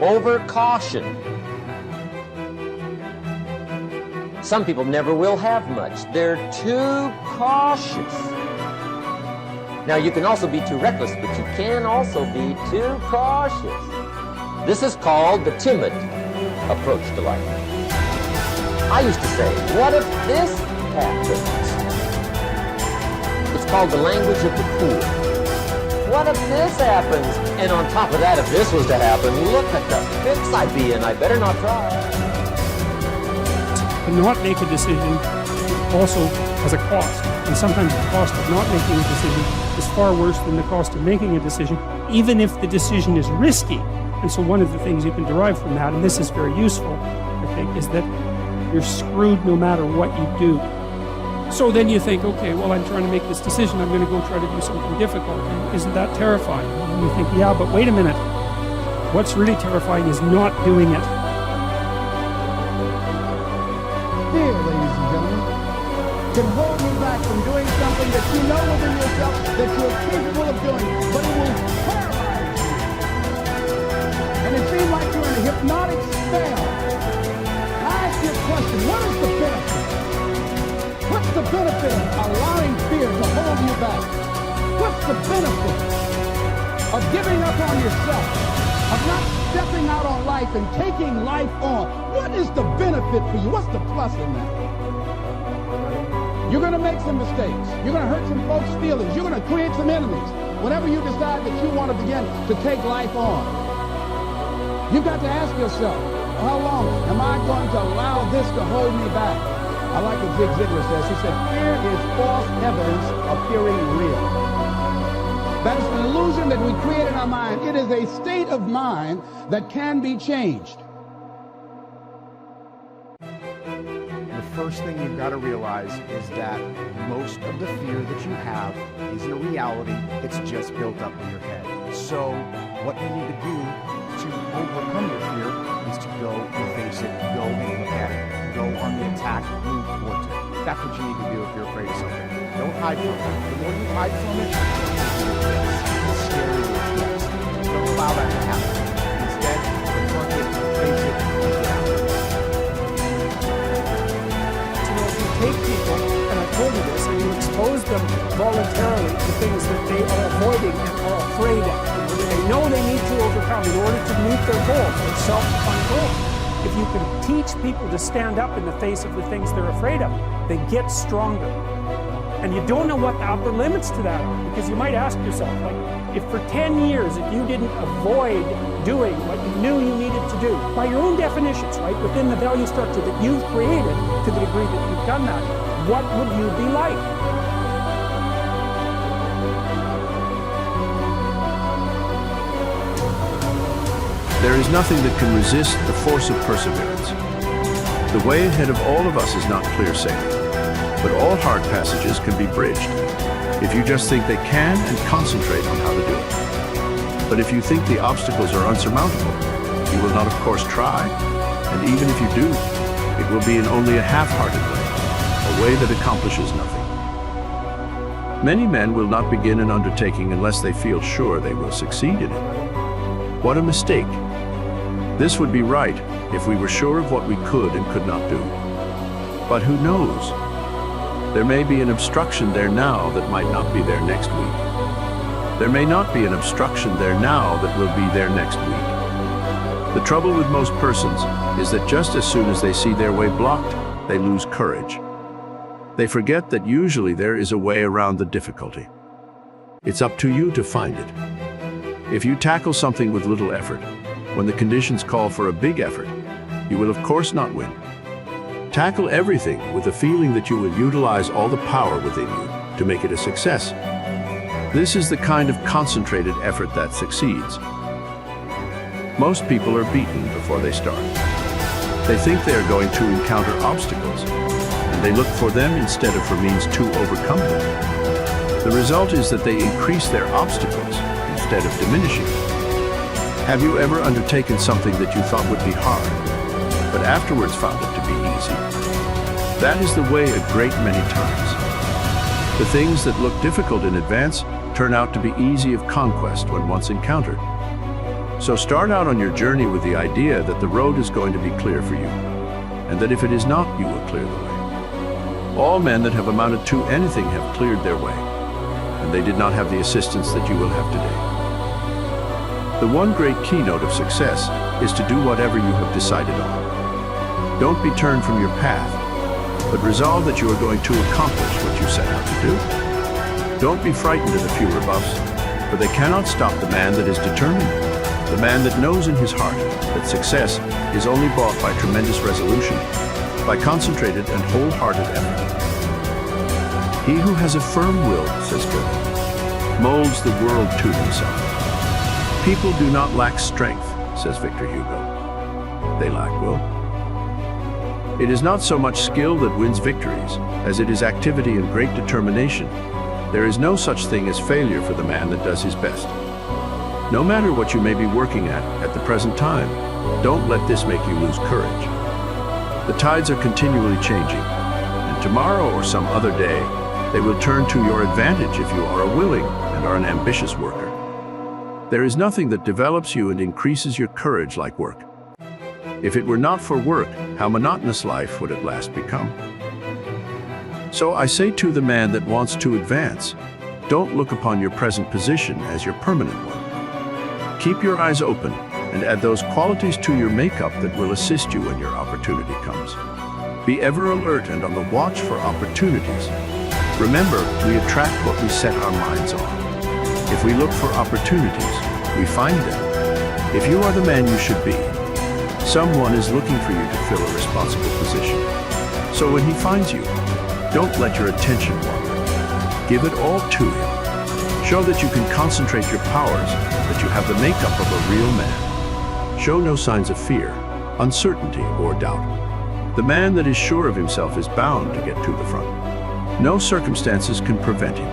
over caution. Some people never will have much. They're too cautious. Now, you can also be too reckless, but you can also be too cautious. This is called the timid approach to life. I used to say, what if this happens? It's called the language of the poor. What if this happens? And on top of that, if this was to happen, look at the fix I'd be in. I better not try. To not make a decision also has a cost. And sometimes the cost of not making a decision is far worse than the cost of making a decision, even if the decision is risky. And so one of the things you can derive from that, and this is very useful, I think, is that you're screwed no matter what you do. So then you think, okay, well, I'm trying to make this decision. I'm going to go try to do something difficult. And isn't that terrifying? And you think, yeah, but wait a minute. What's really terrifying is not doing it. Fear, ladies and gentlemen, can hold you back from doing something that you know within yourself that you're capable of doing, but it will paralyze you. And it seems like you're in a hypnotic spell. I ask you a question, what is the benefit? What's the benefit of allowing fear to hold you back? What's the benefit of giving up on yourself, of not stepping out on life and taking life on? What is the benefit for you? What's the plus in that? You're going to make some mistakes. You're going to hurt some folks' feelings. You're going to create some enemies whenever you decide that you want to begin to take life on. You've got to ask yourself, how long am I going to allow this to hold me back? I like what Zig Ziglar says. He said, fear is false evidence appearing real. That is an illusion that we create in our mind. It is a state of mind that can be changed. The first thing you've got to realize is that most of the fear that you have isn't a reality. It's just built up in your head. So what you need to do to overcome your fear is to go and face it, go and look at it, go on the attack, move towards it. That's what you need to do if you're afraid of something. Don't hide from it. The more you hide from it, the scarier it gets. Don't allow that to happen. Instead, confront it, face it, and get out. If you take people, and I told you this, and you expose them voluntarily to things that they are avoiding and are afraid of, and they know they need to overcome in order to meet their goals, their self-defined goals. If you can teach people to stand up in the face of the things they're afraid of, they get stronger. And you don't know what the upper limits to that are, because you might ask yourself, like, if for 10 years, if you didn't avoid doing what you knew you needed to do, by your own definitions, right, within the value structure that you've created, to the degree that you've done that, what would you be like? There is nothing that can resist the force of perseverance. The way ahead of all of us is not clear sailing, but all hard passages can be bridged if you just think they can and concentrate on how to do it. But if you think the obstacles are unsurmountable, you will not, of course, try, and even if you do, it will be in only a half-hearted way, a way that accomplishes nothing. Many men will not begin an undertaking unless they feel sure they will succeed in it. What a mistake! This would be right if we were sure of what we could and could not do. But who knows? There may be an obstruction there now that might not be there next week. There may not be an obstruction there now that will be there next week. The trouble with most persons is that just as soon as they see their way blocked, they lose courage. They forget that usually there is a way around the difficulty. It's up to you to find it. If you tackle something with little effort, when the conditions call for a big effort, you will of course not win. Tackle everything with the feeling that you will utilize all the power within you to make it a success. This is the kind of concentrated effort that succeeds. Most people are beaten before they start. They think they are going to encounter obstacles, and they look for them instead of for means to overcome them. The result is that they increase their obstacles instead of diminishing them. Have you ever undertaken something that you thought would be hard, but afterwards found it to be easy? That is the way a great many times. The things that look difficult in advance turn out to be easy of conquest when once encountered. So start out on your journey with the idea that the road is going to be clear for you, and that if it is not, you will clear the way. All men that have amounted to anything have cleared their way, and they did not have the assistance that you will have today. The one great keynote of success is to do whatever you have decided on. Don't be turned from your path, but resolve that you are going to accomplish what you set out to do. Don't be frightened of the few rebuffs, for they cannot stop the man that is determined, the man that knows in his heart that success is only bought by tremendous resolution, by concentrated and wholehearted effort. He who has a firm will, says Willink, molds the world to himself. People do not lack strength, says Victor Hugo. They lack will. It is not so much skill that wins victories, as it is activity and great determination. There is no such thing as failure for the man that does his best. No matter what you may be working at the present time, don't let this make you lose courage. The tides are continually changing, and tomorrow or some other day, they will turn to your advantage if you are a willing and are an ambitious worker. There is nothing that develops you and increases your courage like work. If it were not for work, how monotonous life would at last become? So I say to the man that wants to advance, don't look upon your present position as your permanent one. Keep your eyes open and add those qualities to your makeup that will assist you when your opportunity comes. Be ever alert and on the watch for opportunities. Remember, we attract what we set our minds on. If we look for opportunities, we find them. If you are the man you should be, someone is looking for you to fill a responsible position. So when he finds you, don't let your attention wander. Give it all to him. Show that you can concentrate your powers, that you have the makeup of a real man. Show no signs of fear, uncertainty, or doubt. The man that is sure of himself is bound to get to the front. No circumstances can prevent him.